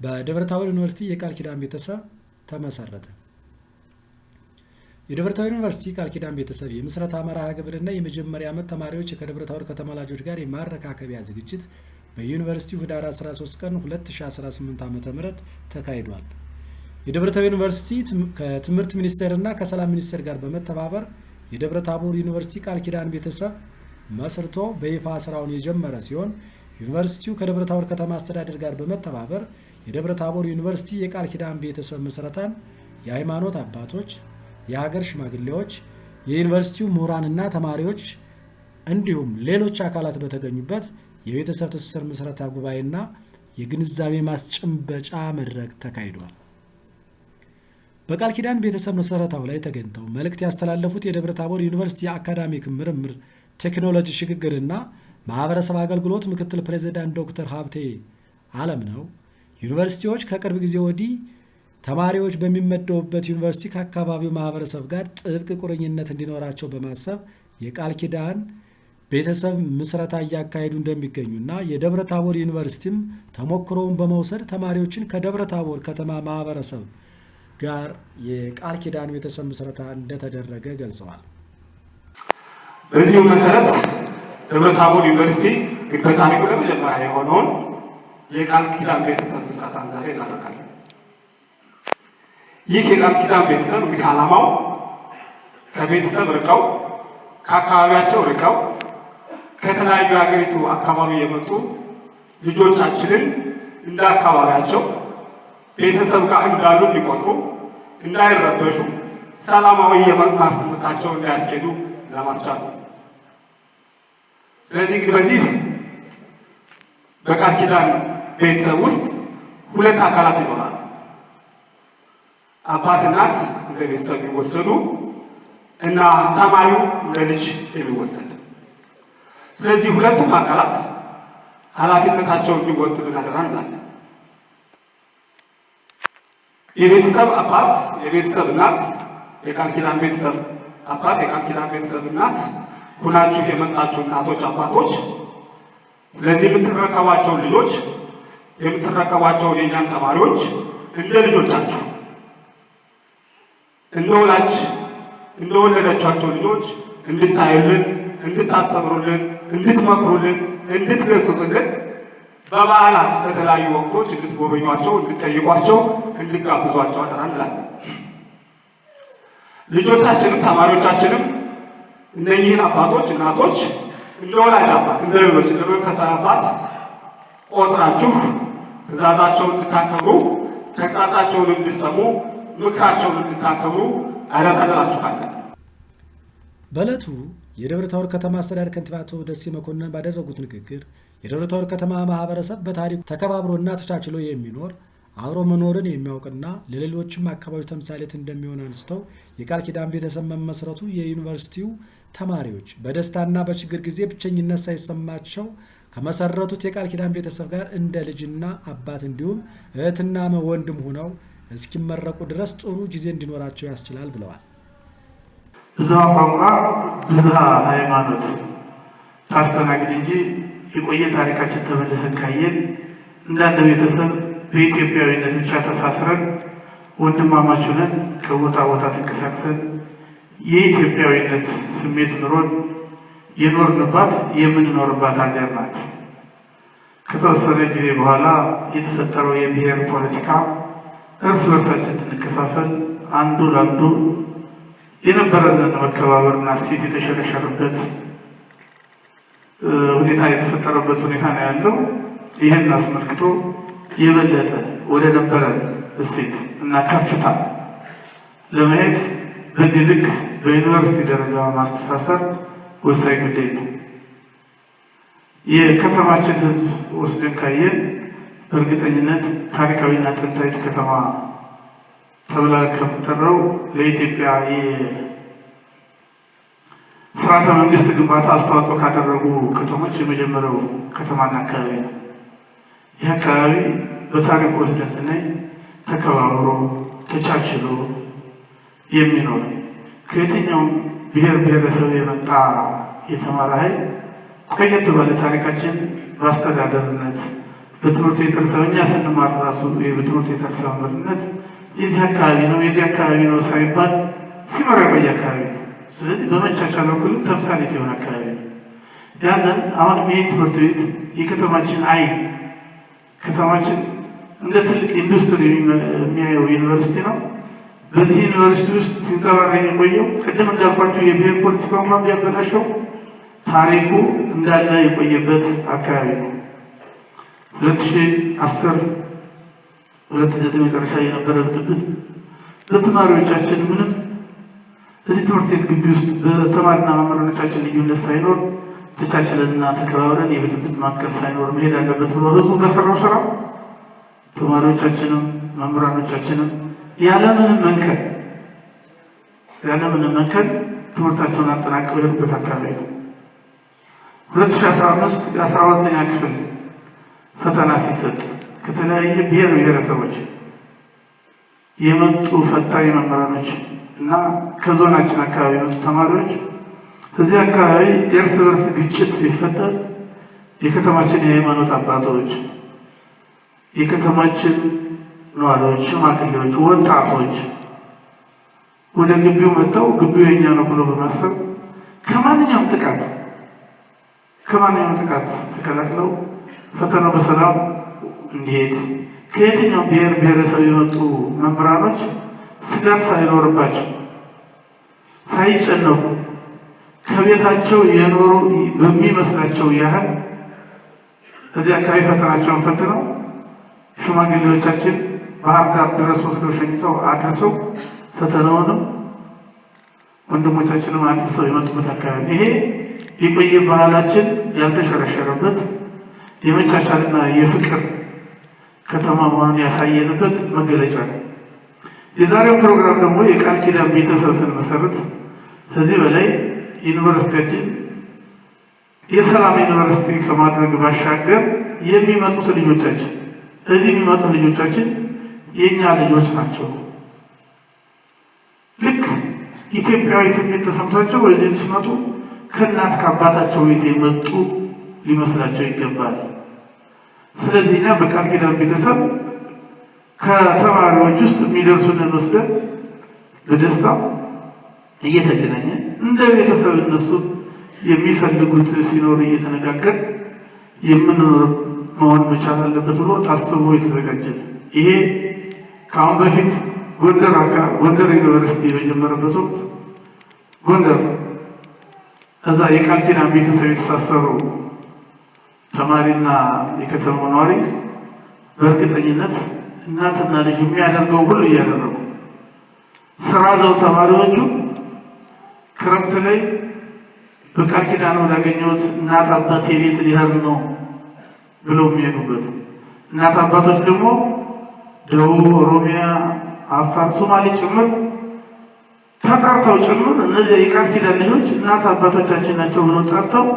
በደብረታቦር ዩኒቨርሲቲ የቃል ኪዳን ቤተሰብ ተመሰረተ። የደብረታቦር ዩኒቨርሲቲ ቃል ኪዳን ቤተሰብ የምስረታ መርሃ ግብርና የመጀመሪያ ዓመት ተማሪዎች ከደብረታቦር ከተማ ወላጆች ጋር የማረካከቢያ ዝግጅት በዩኒቨርሲቲው ህዳር 13 ቀን 2018 ዓ.ም ተካሂዷል። የደብረታቦር ዩኒቨርሲቲ ከትምህርት ሚኒስቴርና ከሰላም ሚኒስቴር ጋር በመተባበር የደብረታቦር ዩኒቨርሲቲ ቃል ኪዳን ቤተሰብ መስርቶ በይፋ ስራውን የጀመረ ሲሆን ዩኒቨርሲቲው ከደብረታቦር ከተማ አስተዳደር ጋር በመተባበር የደብረታቦር ዩኒቨርሲቲ የቃል ኪዳን ቤተሰብ መስረታን የሃይማኖት አባቶች፣ የሀገር ሽማግሌዎች፣ የዩኒቨርሲቲው ምሁራንና ተማሪዎች እንዲሁም ሌሎች አካላት በተገኙበት የቤተሰብ ትስስር ምስረታ ጉባኤና የግንዛቤ ማስጨበጫ መድረክ ተካሂዷል። በቃል ኪዳን ቤተሰብ መሰረታው ላይ ተገኝተው መልእክት ያስተላለፉት የደብረታቦር ዩኒቨርሲቲ የአካዳሚክ ምርምር ቴክኖሎጂ ሽግግርና ማህበረሰብ አገልግሎት ምክትል ፕሬዝዳንት ዶክተር ሀብቴ አለምነው ዩኒቨርሲቲዎች ከቅርብ ጊዜ ወዲህ ተማሪዎች በሚመደቡበት ዩኒቨርሲቲ ከአካባቢው ማህበረሰብ ጋር ጥብቅ ቁርኝነት እንዲኖራቸው በማሰብ የቃል ኪዳን ቤተሰብ ምስረታ እያካሄዱ እንደሚገኙና የደብረታቦር ዩኒቨርሲቲም ተሞክሮውን በመውሰድ ተማሪዎችን ከደብረታቦር ከተማ ማህበረሰብ ጋር የቃል ኪዳን ቤተሰብ ምስረታ እንደተደረገ ገልጸዋል። በዚሁ መሰረት ደብረታቦር ዩኒቨርሲቲ በታሪኩ ለመጀመሪያ የሆነውን የቃል ኪዳን ቤተሰብ ምስረታን ዛሬ እናደርጋለን። ይህ የቃል ኪዳን ቤተሰብ እንግዲህ ዓላማው ከቤተሰብ ርቀው ከአካባቢያቸው ርቀው ከተለያዩ የሀገሪቱ አካባቢ የመጡ ልጆቻችንን እንደ አካባቢያቸው ቤተሰብ ጋር እንዳሉ እንዲቆጥሩ፣ እንዳይረበሹ፣ ሰላማዊ የመማር ትምህርታቸውን እንዲያስኬዱ ለማስቻል ነው። ስለዚህ እንግዲህ በዚህ በቃል ኪዳን ቤተሰብ ውስጥ ሁለት አካላት ይኖራሉ። አባት እናት እንደ ቤተሰብ የሚወሰዱ እና ተማሪው እንደ ልጅ የሚወሰድ። ስለዚህ ሁለቱም አካላት ኃላፊነታቸውን እንዲወጡ አደራ እንላለን። የቤተሰብ አባት፣ የቤተሰብ እናት፣ የቃል ኪዳን ቤተሰብ አባት፣ የቃል ኪዳን ቤተሰብ እናት ሁናችሁ የመጣችሁ እናቶች፣ አባቶች፣ ስለዚህ የምትረከቧቸው ልጆች የምትረከቧቸው የኛን ተማሪዎች እንደ ልጆቻችሁ እንደ ወላጅ እንደወለዳችኋቸው ልጆች እንድታዩልን፣ እንድታስተምሩልን፣ እንድትመክሩልን፣ እንድትገስጹልን በበዓላት በተለያዩ ወቅቶች እንድትጎበኟቸው፣ እንድትጠይቋቸው፣ እንድትጋብዟቸው አደራ እንላለን። ልጆቻችንም ተማሪዎቻችንም እነኚህን አባቶች እናቶች እንደ ወላጅ አባት እንደ ሌሎች እንደ መንፈሳዊ አባት ቆጥራችሁ ትእዛዛቸውን እንድታከብሩ፣ ተግሳጻቸውን እንድትሰሙ፣ ምክራቸውን እንድታከብሩ አደራ እንላችኋለን። በዕለቱ የደብረታቦር ከተማ አስተዳደር ከንቲባ አቶ ደሴ መኮንን ባደረጉት ንግግር የደብረታቦር ከተማ ማህበረሰብ በታሪኩ ተከባብሮና ተቻችሎ የሚኖር አብሮ መኖርን የሚያውቅና ለሌሎችም አካባቢ ተምሳሌት እንደሚሆን አንስተው የቃል ኪዳን ቤተሰብ መመስረቱ የዩኒቨርሲቲው ተማሪዎች በደስታና በችግር ጊዜ ብቸኝነት ሳይሰማቸው ከመሰረቱት የቃል ኪዳን ቤተሰብ ጋር እንደ ልጅና አባት እንዲሁም እህትና ወንድም ሆነው እስኪመረቁ ድረስ ጥሩ ጊዜ እንዲኖራቸው ያስችላል ብለዋል። ብዙ ቋንቋ ብዙ ሃይማኖት ታስተናግድ እንጂ የቆየ ታሪካችን ተመልሰን ካየን እንዳንድ ቤተሰብ በኢትዮጵያዊነት ብቻ ተሳስረን ወንድማማች ሆነን ከቦታ ቦታ ተንቀሳቅሰን የኢትዮጵያዊነት ስሜት ኑሮን የኖርንባት የምንኖርባት ሀገር ናት። ከተወሰነ ጊዜ በኋላ የተፈጠረው የብሔር ፖለቲካ እርስ በርሳችን እንድንከፋፈል አንዱ ለአንዱ የነበረንን መከባበርና እሴት የተሸረሸረበት ሁኔታ የተፈጠረበት ሁኔታ ነው ያለው። ይህን አስመልክቶ የበለጠ ወደ ነበረን እሴት እና ከፍታ ለመሄድ በዚህ ልክ በዩኒቨርሲቲ ደረጃ ማስተሳሰር ወሳኝ ጉዳይ ነው። የከተማችን ሕዝብ ወስደን ካየን በእርግጠኝነት ታሪካዊና ጥንታዊት ከተማ ተብላ ከምትጠራው ለኢትዮጵያ የስርዓተ መንግስት ግንባታ አስተዋጽኦ ካደረጉ ከተሞች የመጀመሪያው ከተማና አካባቢ ነው። ይህ አካባቢ በታሪክ ወስደን ስናይ ተከባብሮ ተቻችሎ የሚኖር ከየትኛውም ብሔር ብሔረሰብ የመጣ የተማረ ኃይል ቆየት ባለ ታሪካችን በአስተዳደርነት በትምህርት ቤት እኛ ስንማር ራሱ በትምህርት ቤት መምህርነት የዚህ አካባቢ ነው የዚህ አካባቢ ነው ሳይባል ሲመራ የቆየ አካባቢ ነው። ስለዚህ በመቻቻል በኩል ተምሳሌት የሆነ አካባቢ ነው። ያንን አሁን ይህ ትምህርት ቤት የከተማችን አይን ከተማችን እንደ ትልቅ ኢንዱስትሪ የሚያየው ዩኒቨርሲቲ ነው። በዚህ ዩኒቨርሲቲ ውስጥ ሲንጸባረቅ የቆየው ቅድም እንዳልኳቸው የብሔር ፖለቲካ እንኳን ቢያበላሸው ታሪኩ እንዳለ የቆየበት አካባቢ ነው። 2010 2009 መጨረሻ የነበረ ብጥብጥ ለተማሪዎቻችን ምንም እዚህ ትምህርት ቤት ግቢ ውስጥ በተማሪና መምህራኖቻችን ልዩነት ሳይኖር ተቻችለንና ተከባብረን የብጥብጥ ማዕከል ሳይኖር መሄድ አለበት ብሎ ህዝቡ በሰራው ስራ ተማሪዎቻችንም መምህራኖቻችንም ያለምንም መንከን ትምህርታቸውን አጠናቀው የሄዱበት አካባቢ ነው። 2015 የ12ኛ ክፍል ፈተና ሲሰጥ ከተለያየ ብሔር ብሔረሰቦች የመጡ ፈታኝ መምህራኖች እና ከዞናችን አካባቢ የመጡ ተማሪዎች እዚህ አካባቢ እርስ በርስ ግጭት ሲፈጠር የከተማችን የሃይማኖት አባቶች፣ የከተማችን ነዋሪዎች፣ ሽማግሌዎች፣ ወጣቶች ወደ ግቢው መጥተው ግቢው የኛ ነው ብሎ በማሰብ ከማንኛውም ጥቃት ተከላክለው ፈተናው በሰላም እንዲሄድ ከየትኛው ብሔር ብሔረሰብ የመጡ መምህራኖች ስጋት ሳይኖርባቸው ሳይጨነቁ ከቤታቸው የኖሩ በሚመስላቸው ያህል እዚህ አካባቢ ፈተናቸውን ፈትነው ሽማግሌዎቻችን ባህር ዳር ድረስ ወስደው ሸኝተው አድርሰው ፈተናውንም ወንድሞቻችንም አድርሰው የመጡበት አካባቢ ይሄ የቆየ ባህላችን ያልተሸረሸረበት የመቻቻልና የፍቅር ከተማ መሆኑን ያሳየንበት መገለጫ ነው። የዛሬው ፕሮግራም ደግሞ የቃል ኪዳን ቤተሰብ ስንመሰርት ከዚህ በላይ ዩኒቨርሲቲያችን የሰላም ዩኒቨርሲቲ ከማድረግ ባሻገር የሚመጡት ልጆቻችን እዚህ የሚመጡ ልጆቻችን የኛ ልጆች ናቸው። ልክ ኢትዮጵያዊ ስሜት ተሰምቷቸው ወደዚህ ሲመጡ ከእናት ከአባታቸው ቤት የመጡ ሊመስላቸው ይገባል። ስለዚህ እኛ በቃል ኪዳን ቤተሰብ ከተማሪዎች ውስጥ የሚደርሱንን ወስደን በደስታ እየተገናኘ እንደ ቤተሰብ እነሱ የሚፈልጉት ሲኖር እየተነጋገር የምንኖር መሆን መቻል አለበት ብሎ ታስቦ የተዘጋጀ ይሄ ከአሁን በፊት ጎንደር ዩኒቨርሲቲ በጀመረበት ወቅት ጎንደር እዛ የቃል ኪዳን ቤተሰብ የተሳሰሩ ተማሪና የከተማው ነዋሪ በእርግጠኝነት እናትና ልጅ የሚያደርገው ሁሉ እያደረጉ ስራ ዘው ተማሪዎቹ ክረምት ላይ በቃል ኪዳን ወዳገኘሁት እናት አባቴ ቤት ሊሄድ ነው ብለው የሚሄዱበት እናት አባቶች ደግሞ ደቡብ፣ ኦሮሚያ፣ አፋር፣ ሶማሌ ጭምር ተጠርተው ጭምር እነዚህ የቃል ኪዳን ልጆች እናት አባቶቻችን ናቸው ብለው ጠርተው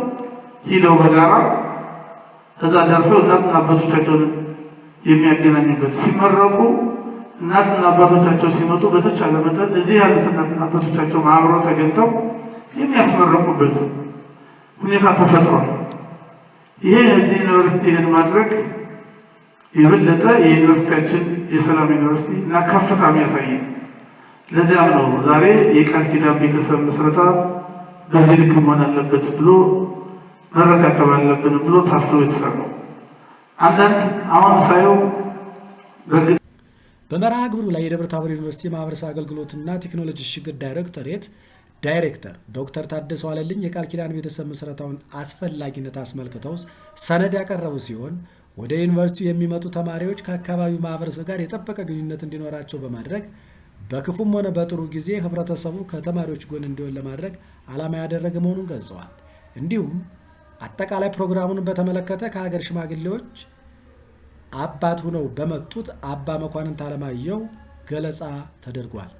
ሂደው በጋራ እዛ ደርሰው እናትና አባቶቻቸውን የሚያገናኙበት ሲመረቁ እናትና አባቶቻቸው ሲመጡ በተቻለ መጠን እዚህ ያሉት እናትና አባቶቻቸው አብረው ተገኝተው የሚያስመረቁበት ሁኔታ ተፈጥሯል። ይሄ እዚህ ዩኒቨርሲቲ ማድረግ የበለጠ የዩኒቨርሲቲያችን የሰላም ዩኒቨርሲቲ እና ከፍታ የሚያሳይ ለዚያም ነው ዛሬ የቃል ኪዳን ቤተሰብ ምስረታ በዚህ ልክ መሆን አለበት ብሎ መረካከብ አለብን ብሎ ታስቦ የተሰራው። አንዳንድ አሁን ሳየው በመርሃ ግብሩ ላይ የደብረ ታቦር ዩኒቨርሲቲ ማህበረሰብ አገልግሎትና ቴክኖሎጂ ሽግግር ዳይሬክተር ዶክተር ታደሰ ዋለልኝ የቃል ኪዳን ቤተሰብ ምስረታውን አስፈላጊነት አስመልክተው ሰነድ ያቀረቡ ሲሆን ወደ ዩኒቨርሲቲው የሚመጡ ተማሪዎች ከአካባቢው ማህበረሰብ ጋር የጠበቀ ግንኙነት እንዲኖራቸው በማድረግ በክፉም ሆነ በጥሩ ጊዜ ህብረተሰቡ ከተማሪዎች ጎን እንዲሆን ለማድረግ ዓላማ ያደረገ መሆኑን ገልጸዋል። እንዲሁም አጠቃላይ ፕሮግራሙን በተመለከተ ከሀገር ሽማግሌዎች አባት ሆነው በመጡት አባ መኳንንት አለማየሁ ገለጻ ተደርጓል።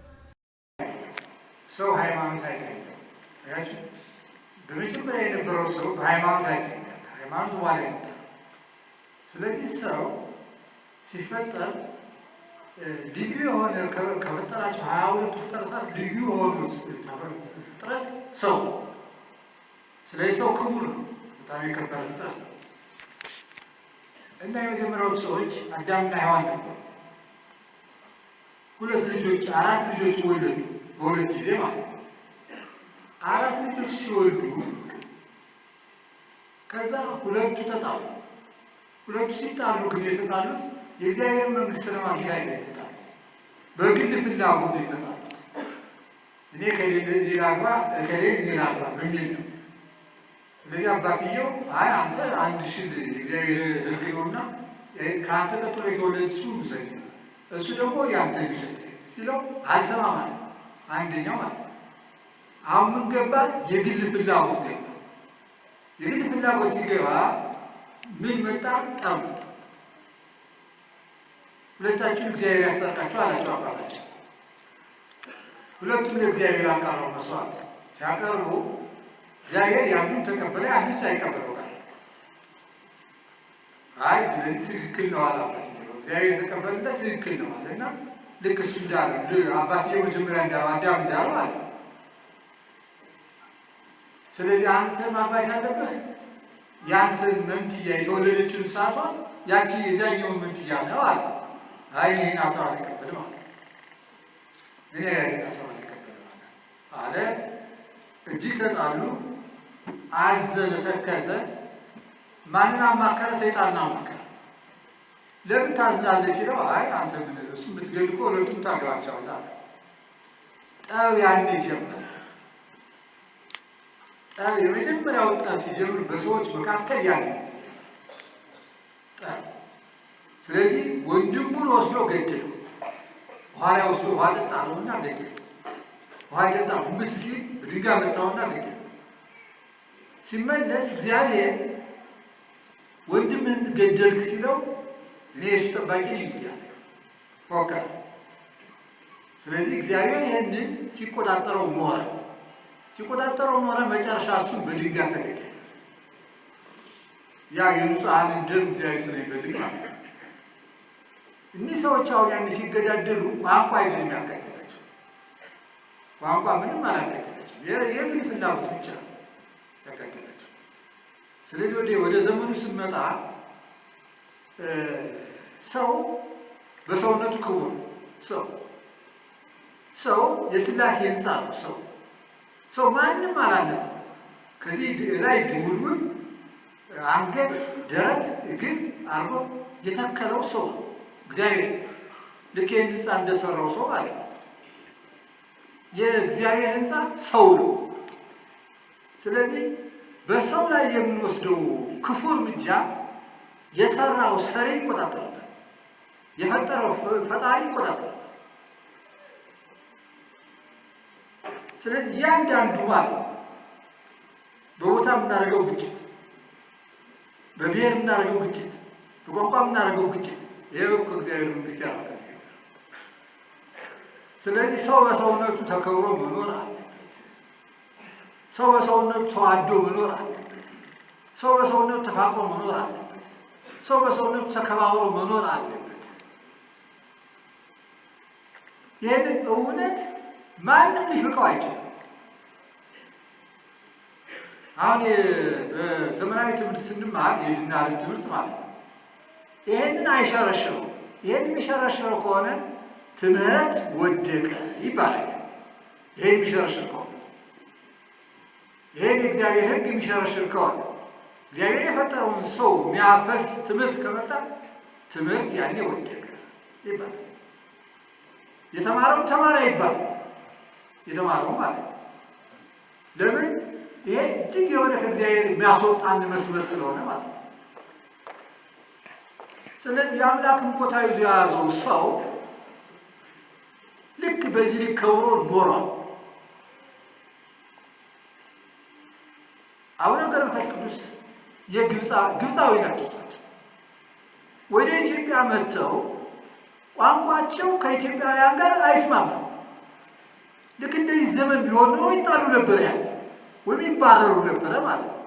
ሰው ሃይማኖት አይቀየም። በመጀመሪያ የነበረው ሰው በሃይማኖት አይቀየም። ሃይማኖት በኋላ ይመጣል። ስለዚህ ሰው ሲፈጠር ልዩ የሆነ ከፈጠራቸው 22 ፍጥረታት ልዩ የሆኑት ፍጥረት ሰው። ስለዚህ ሰው ክቡር ነው፣ በጣም የከበረ ፍጥረት ነው እና የመጀመሪያዎቹ ሰዎች አዳምና ሔዋን ነበሩ። አራት ልጆች ወለዱ በሁለት ጊዜ ማለት ነው። አራት ልጆች ሲወልዱ ከዛ ሁለቱ ተጣሉ። ሁለቱ ሲጣሉ ግን የተጣሉት የእግዚአብሔር መንግስት ለማግኘት አይደለም የተጣሉት፣ በግል ፍላጎት የተጣሉት። እኔ ከሌለ ሌላ አግባ ሌላ አግባ በሚል ነው። ስለዚህ አባትየው አይ አንተ አንድ ሽል የእግዚአብሔር ሕግ ነውና ከአንተ ቀጥሎ የተወለደችው ውሰድ፣ እሱ ደግሞ የአንተ ውሰድ ሲለው አልሰማም አለ አንደኛው ማለት ነው። አሁን ምን ገባ? የግል ፍላጎት ገባ። የግል ፍላጎት ሲገባ ምን መጣ? ጠብ። ሁለታችሁን እግዚአብሔር ያስታርቃችሁ አላቸው አባታቸው። ሁለቱም ለእግዚአብሔር አቀረቡ መስዋዕት። ሲያቀርቡ እግዚአብሔር ያንዱን ተቀበለ፣ አንዱን ሳይቀበለው ቀረ። አይ ስለዚህ ትክክል ነው አላባት። እግዚአብሔር የተቀበለለት ትክክል ነው አለና ልክ እሱ እንዳለ አባትዬ መጀመሪያ እንዳለው አዳም እንዳለው አለ። ስለዚህ አንተ ማባት ያለብህ ያንተን መንትያ የተወለደችውን ሰዓቷን ያቺ የዛኛውን መንትያ ነው አለ። አይ ይህን አስራ ሊቀበል ማለት ምን ያህል አስራ ሊቀበል ማለት አለ። እጅግ ተጣሉ። አዘነ፣ ተከዘ። ማንን አማከረ? ሰይጣንን አማከረ። ለምን ታዝናለህ ሲለው አይ አንተ ምን እሱ የምትገል እኮ ሁለቱም ታገባቸዋለህ አለ። ጠብ ያኔ ጀመረ። ጠብ የመጀመሪያው ጠብ ሲጀምር በሰዎች መካከል ያለ ጠብ። ስለዚህ ወንድሙን ወስዶ ገደለው። በኋላ ወስዶ ውሃ ጠጣለውና ገደለው። ውሃ ጠጣ ጉንብስ ሲል ድንጋይ መታውና ገደለው። ሲመለስ እግዚአብሔር ወንድምህን ገደልክ ሲለው እኔ የእሱ ጠባቂ ነኝ እያለ ፎከረ። ስለዚህ እግዚአብሔር ይህንን ሲቆጣጠረው ኖረ። መጨረሻ እሱን በድንጋይ ተገደለ። ያ የንጹሐንን ደም እግዚአብሔር ስለሚፈልግ ማለት ነው። እኒህ ሰዎች አሁን ያን ሲገዳደሉ ቋንቋ አይደለም ያጋደላቸው። ቋንቋ ምንም አላጋደላቸው። የግል ፍላጎት ብቻ ያጋደላቸው። ስለዚህ ወደ ዘመኑ ስንመጣ ሰው በሰውነቱ ክቡር ሰው የሥላሴ ሕንፃ ነው። ሰው ማንም አላነሰም። ከዚህ ላይ ድውልውል አንገት፣ ደረት፣ እግር አርጎ የተከለው ሰው እግዚአብሔር ልክ ይህን ሕንፃ እንደሰራው ሰው ማለት ነው። የእግዚአብሔር ሕንፃ ሰው ነው። ስለዚህ በሰው ላይ የምንወስደው ክፉ እርምጃ የሰራው ሰሪ ይቆጣጠራል፣ የፈጠረው ፈጣሪ ይቆጣጠራል። ስለዚህ እያንዳንዱ ማለት በቦታ የምናደርገው ግጭት፣ በብሔር የምናደርገው ግጭት፣ በቋንቋ የምናደርገው ግጭት ይኸው ከእግዚአብሔር መንግስት ያራቀ። ስለዚህ ሰው በሰውነቱ ተከብሮ መኖር አለበት። ሰው በሰውነቱ ተዋዶ መኖር አለበት። ሰው በሰውነቱ ተፋቅሮ መኖር አለበት። ሰው በሰውነቱ ተከባብሮ መኖር አለበት። ይህንን እውነት ማንም ሊፍቀው አይችልም። አሁን በዘመናዊ ትምህርት ስንማር የዝና ዓለም ትምህርት ማለት ነው። ይህንን አይሸረሽረው። ይህን የሚሸረሽረው ከሆነ ትምህርት ወደቀ ይባላል። ይህን የሚሸረሽር ከሆነ ይህን የእግዚአብሔር ሕግ የሚሸረሽር ከሆነ እግዚአብሔር የፈጠረውን ሰው የሚያፈልስ ትምህርት ከመጣ ትምህርት ያኔ ወደቀ ይባላል። የተማረው ተማረ ይባላል። የተማረው ማለት ነው። ለምን? ይሄ እጅግ የሆነ ከእግዚአብሔር የሚያስወጣን መስመር ስለሆነ ማለት ነው። ስለዚህ የአምላክን ቦታ ይዞ የያዘው ሰው ልክ በዚህ ልክ ከብሮ ኖሯል። አቡነ ገብረ መንፈስ ቅዱስ ግብፃዊ ናቸው። እሳቸው ወደ ኢትዮጵያ መጥተው ቋንቋቸው ከኢትዮጵያውያን ጋር አይስማማም። ልክ እንደዚህ ዘመን ቢሆን ኖሮ ይጣሉ ነበር ያለ ወይም ይባረሩ ነበረ ማለት ነው።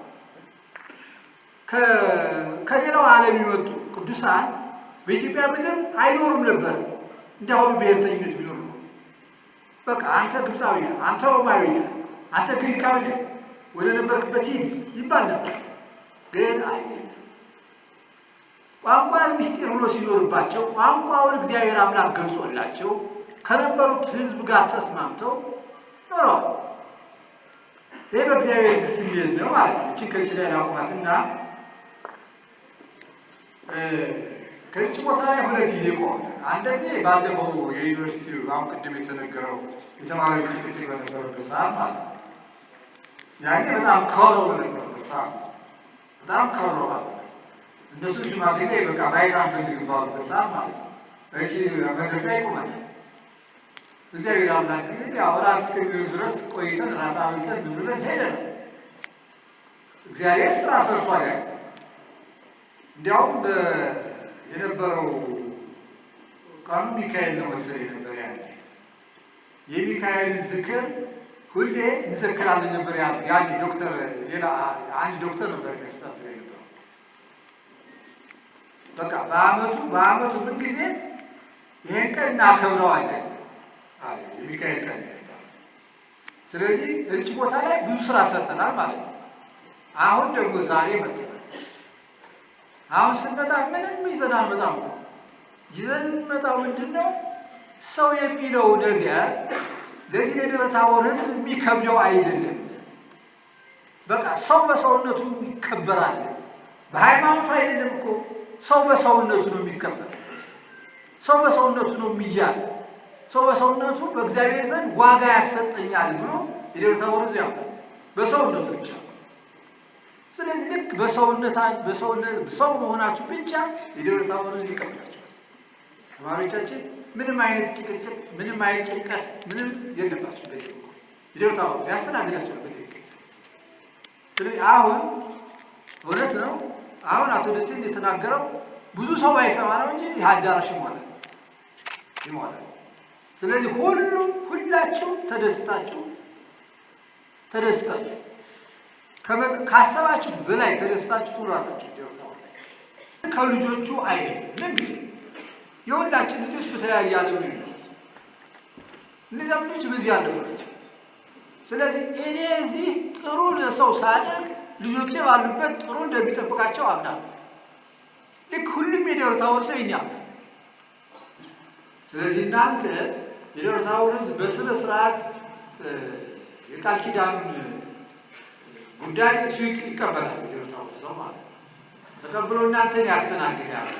ከሌላው ዓለም የመጡ ቅዱሳን በኢትዮጵያ ምድር አይኖሩም ነበር። እንዲያሁኑ ብሔርተኝነት ቢኖር ነው በቃ አንተ ግብፃዊ ነህ፣ አንተ ሮማዊ ነህ፣ አንተ ግሪካዊ ነህ፣ ወደ ነበርክበት ሂድ ይባል ነበር። ግን አይደለም። ቋንቋ ምስጢር ሆኖ ሲኖርባቸው ቋንቋውን እግዚአብሔር አምላክ ገልጾላቸው ከነበሩት ሕዝብ ጋር ተስማምተው ኖረዋል። ይህ በእግዚአብሔር ስሜት ነው ማለት ነው። እቺ ከዚህ ላይ ላቁማትና ከዚህ ቦታ ላይ ሁለት ጊዜ ቆመ። አንድ ጊዜ ባለፈው የዩኒቨርሲቲው አሁን ቅድም የተነገረው የተማሪዎች ጭቅጭቅ በነበረበት ሰዓት ማለት ነው። ያኔ በጣም ከሮ በነበረበት ሰዓት በጣም ከሮ ማለት ነው። እነሱ ሽማግሌ በቃ ባይት አንፈልግም ባሉበት ሰዓት ማለት ነው። እሺ መድረክ ላይ ቆመናል። እግዚአብሔር አምላክ ግን ያው ራት እስከሚሆን ድረስ ቆይተን ራት አብልተን ምን ብለን ሄደን እግዚአብሔር ስራ ሰርቷል። ያ እንዲያውም የነበረው ቀኑ ሚካኤል ነው መሰለኝ ነበር። ያለ የሚካኤል ዝክር ሁሌ እንዘክራለን ነበር። ያኔ ዶክተር ሌላ አንድ ዶክተር ነበር የሚያስተምረው ነበር። በቃ በአመቱ ምን ጊዜ ይሄን ቀን እናከብረዋለን አለ የሚካኤል ቀን። ስለዚህ እዚህ ቦታ ላይ ብዙ ስራ ሰርተናል ማለት ነው። አሁን ደግሞ ዛሬ መጥተናል። አሁን ስንመጣ ምንም ይዘን አልመጣም። ይዘን መጣው ምንድነው? ሰው የሚለው ነገር ለዚህ ለደብረ ታቦር ሕዝብ የሚከብደው አይደለም። በቃ ሰው በሰውነቱ ይከበራል። በሃይማኖቱ አይደለም እኮ ሰው በሰውነቱ ነው የሚከበር። ሰው በሰውነቱ ነው የሚያዝ። ሰው በሰውነቱ በእግዚአብሔር ዘንድ ዋጋ ያሰጠኛል ብሎ የደብረ ታቦር ሕዝብ ያውቃል። በሰውነቱ ብቻ። ስለዚህ ልክ ሰው መሆናችሁ ብቻ የደብረ ታቦር ሕዝብ ይቀበላችኋል። ተማሪዎቻችን ምንም አይነት ጭቅጭቅ፣ ምንም አይነት ጭንቀት ምንም የለባቸው። በዚህ የደብረ ታቦር ያስተናግዳቸዋል በትክክል። ስለዚህ አሁን እውነት ነው። አሁን አቶ ደሴ እንደተናገረው ብዙ ሰው ባይሰማ ነው እንጂ ይህ አዳራሽ ይሞላል። ስለዚህ ሁላችሁ ተደስታችሁ ካሰባችሁ በላይ ተደስታችሁ ትኖራላችሁ። ደብረ ታቦር ከልጆቹ አይደለም ጊዜ የሁላችን ልጆች በተለያየ ዓለም ነው የሚኖሩት። እነዚያም ልጆች በዚህ ያለፉ ናቸው። ስለዚህ እኔ እዚህ ጥሩ ለሰው ሳደርግ ልጆቼ ባሉበት ጥሩ እንደሚጠብቃቸው አምናለሁ። ልክ ሁሉም የደብረ ታቦር ሰው ይኛል። ስለዚህ እናንተ የደብረ ታቦር ሕዝብ በስነ ስርዓት የቃል ኪዳኑን ጉዳይ እሱ ይቀበላል። የደብረ ታቦር ሰው ማለት ተቀብሎ እናንተን ያስተናግዳል።